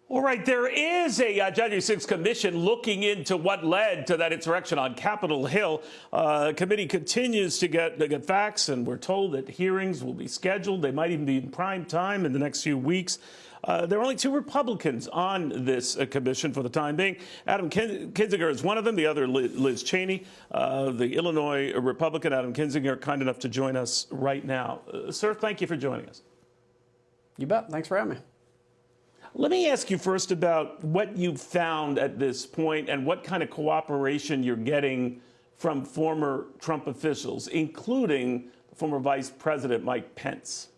All right, there is a January 6th commission looking into what led to that insurrection on Capitol Hill. Committee continues to get facts, and we're told that hearings will be scheduled. They might even be in prime time in the next few weeks. There are only two Republicans on this commission for the time being. Adam Kinzinger is one of them, the other Liz Cheney. The Illinois Republican, Adam Kinzinger, kind enough to join us right now. Sir, thank you for joining us. You bet. Thanks for having me. Let me ask you first about what you've found at this point and what kind of cooperation you're getting from former Trump officials, including former Vice President Mike Pence.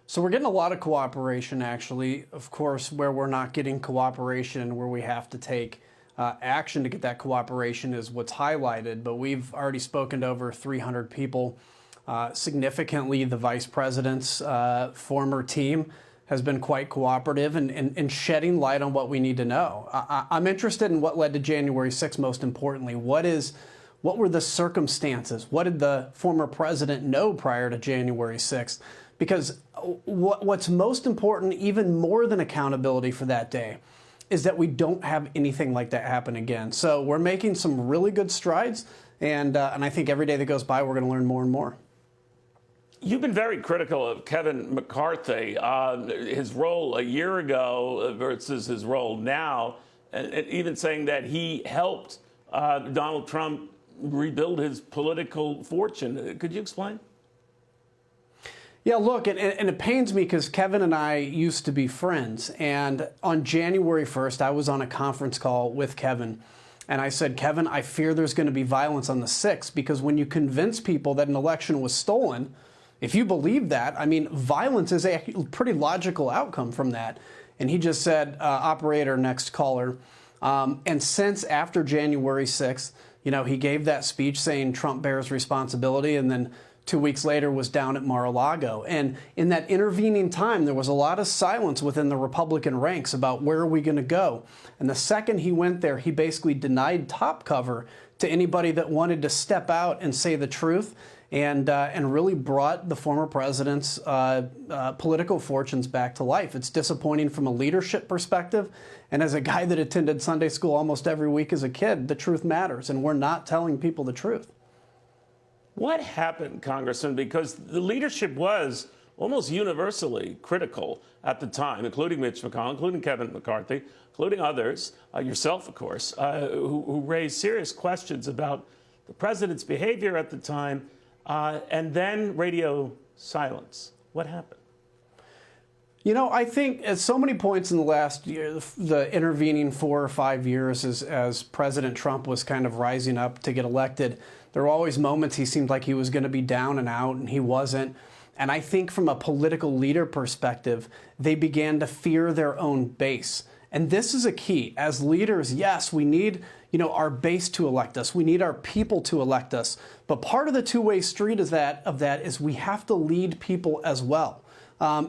So we're getting a lot of cooperation, actually. Of course, where we're not getting cooperation, where we have to take action to get that cooperation is what's highlighted. But we've already spoken to over 300 people. Significantly, the vice president's former team has been quite cooperative and shedding light on what we need to know. I'm interested in what led to January 6th, most importantly. What were the circumstances? What did the former president know prior to January 6th? Because what's most important, even more than accountability for that day, is that we don't have anything like that happen again. So we're making some really good strides, and I think every day that goes by, we're going to learn more and more. You've been very critical of Kevin McCarthy, his role a year ago versus his role now, and even saying that he helped Donald Trump rebuild his political fortune. Could you explain? Yeah, look, and it pains me because Kevin and I used to be friends. And on January 1st, I was on a conference call with Kevin. And I said, Kevin, I fear there's going to be violence on the 6th, because when you convince people that an election was stolen, if you believe that, I mean, violence is a pretty logical outcome from that. And he just said, operator, next caller. And since after January 6th, you know, he gave that speech saying Trump bears responsibility, and then 2 weeks later was down at Mar-a-Lago. And in that intervening time, there was a lot of silence within the Republican ranks about where are we going to go. And the second he went there, he basically denied top cover to anybody that wanted to step out and say the truth, and really brought the former president's political fortunes back to life. It's disappointing from a leadership perspective. And as a guy that attended Sunday school almost every week as a kid, the truth matters, and we're not telling people the truth. What happened, Congressman? Because the leadership was almost universally critical at the time, including Mitch McConnell, including Kevin McCarthy, including others, yourself, of course, who raised serious questions about the president's behavior at the time, and then radio silence. What happened? You know, I think at so many points in the last year, the intervening 4 or 5 years as President Trump was kind of rising up to get elected, there were always moments he seemed like he was going to be down and out, and he wasn't. And I think from a political leader perspective, they began to fear their own base. And this is a key. As leaders, yes, we need, you know, our base to elect us. We need our people to elect us. But part of the two-way street of that is we have to lead people as well.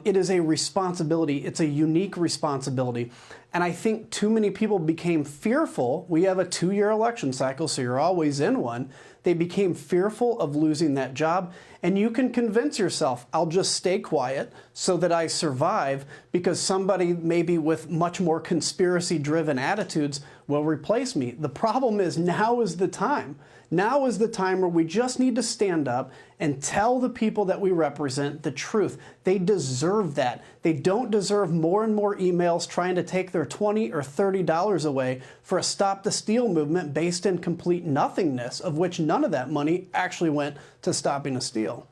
It is a responsibility. It's a unique responsibility. And I think too many people became fearful. We have a 2-year election cycle, so you're always in one. They became fearful of losing that job. And you can convince yourself, I'll just stay quiet so that I survive, because somebody maybe with much more conspiracy-driven attitudes will replace me. The problem is now is the time. Now is the time where we just need to stand up and tell the people that we represent the truth. They deserve that. They don't deserve more and more emails trying to take their $20 or $30 away for a Stop the Steal movement based in complete nothingness, of which none of that money actually went to stopping a steal.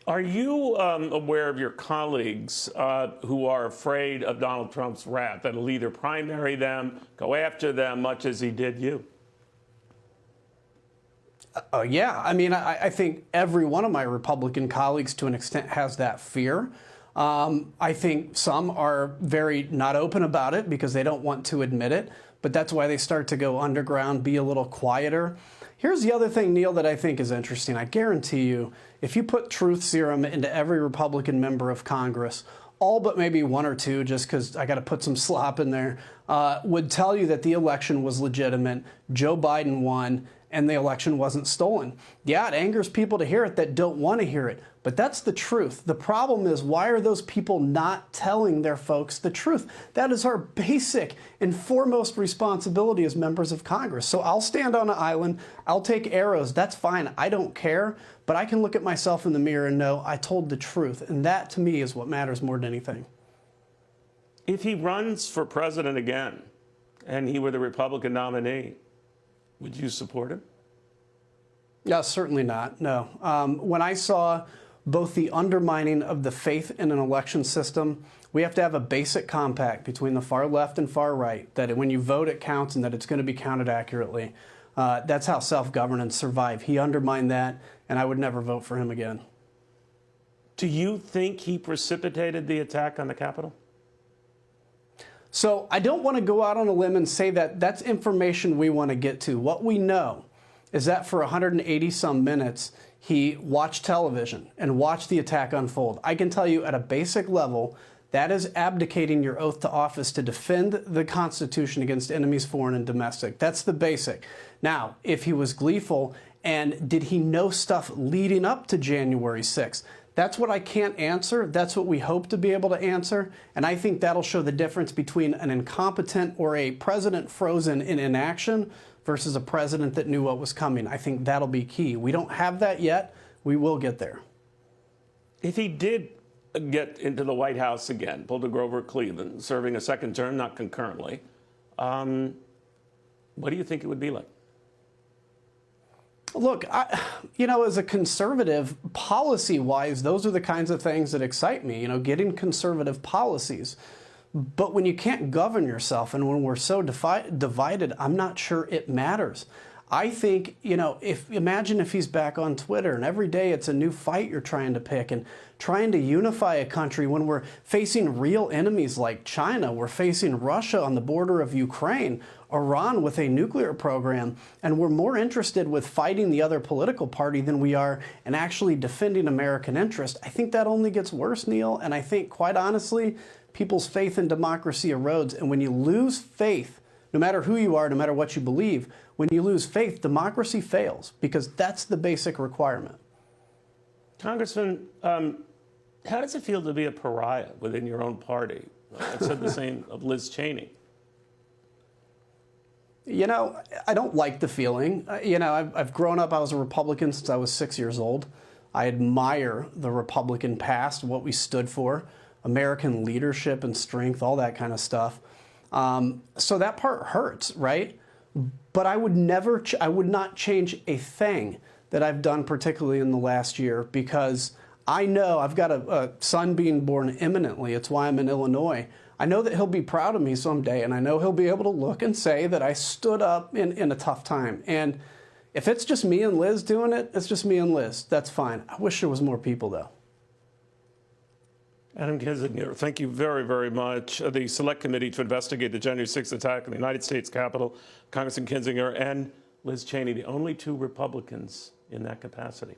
Are you aware of your colleagues who are afraid of Donald Trump's wrath, that he'll either primary them, go after them, much as he did you? Yeah, I mean, I think every one of my Republican colleagues to an extent has that fear. I think some are very not open about it because they don't want to admit it, but that's why they start to go underground, be a little quieter. Here's the other thing, Neil, that I think is interesting. I guarantee you, if you put truth serum into every Republican member of Congress, all but maybe one or two, just because I got to put some slop in there, would tell you that the election was legitimate, Joe Biden won, and the election wasn't stolen. Yeah, it angers people to hear it that don't want to hear it, But that's the truth. The problem is, why are those people not telling their folks the truth? That is our basic and foremost responsibility as members of Congress. So I'll stand on an island, I'll take arrows, that's fine, I don't care, but I can look at myself in the mirror and know I told the truth, and that to me is what matters more than anything. If he runs for president again, and he were the Republican nominee, would you support him? Yeah, certainly not, no. When I saw both the undermining of the faith in an election system, we have to have a basic compact between the far left and far right, that when you vote it counts and that it's going to be counted accurately. That's how self-governance survived. He undermined that, and I would never vote for him again. Do you think he precipitated the attack on the Capitol? So I don't want to go out on a limb and say that that's information we want to get to. What we know is that for 180 some minutes, he watched television and watched the attack unfold. I can tell you at a basic level, that is abdicating your oath to office to defend the Constitution against enemies foreign and domestic. That's the basic. Now, if he was gleeful, and did he know stuff leading up to January 6th? That's what I can't answer. That's what we hope to be able to answer. And I think that'll show the difference between an incompetent or a president frozen in inaction versus a president that knew what was coming. I think that'll be key. We don't have that yet. We will get there. If he did get into the White House again, pulled a Grover Cleveland, serving a second term, not concurrently, what do you think it would be like? Look, as a conservative, policy-wise, those are the kinds of things that excite me, getting conservative policies. But when you can't govern yourself and when we're so divided, I'm not sure it matters. I think, imagine if he's back on Twitter and every day it's a new fight you're trying to pick and trying to unify a country when we're facing real enemies like China. We're facing Russia on the border of Ukraine, Iran with a nuclear program, and we're more interested with fighting the other political party than we are in actually defending American interest. I think that only gets worse, Neil, and I think, quite honestly, people's faith in democracy erodes. And when you lose faith, no matter who you are, no matter what you believe, when you lose faith, democracy fails, because that's the basic requirement. Congressman, how does it feel to be a pariah within your own party? I said the same of Liz Cheney. I don't like the feeling. I've grown up, I was a Republican since I was 6 years old. I admire the Republican past, what we stood for, American leadership and strength, all that kind of stuff. So that part hurts, right? But I would not change a thing that I've done, particularly in the last year, because I know I've got a son being born imminently. It's why I'm in Illinois. I know that he'll be proud of me someday, and I know he'll be able to look and say that I stood up in a tough time. And if it's just me and Liz doing it, it's just me and Liz. That's fine. I wish there was more people, though. Adam Kinzinger, thank you very, very much. The Select Committee to investigate the January 6th attack on the United States Capitol, Congressman Kinzinger and Liz Cheney, the only two Republicans in that capacity.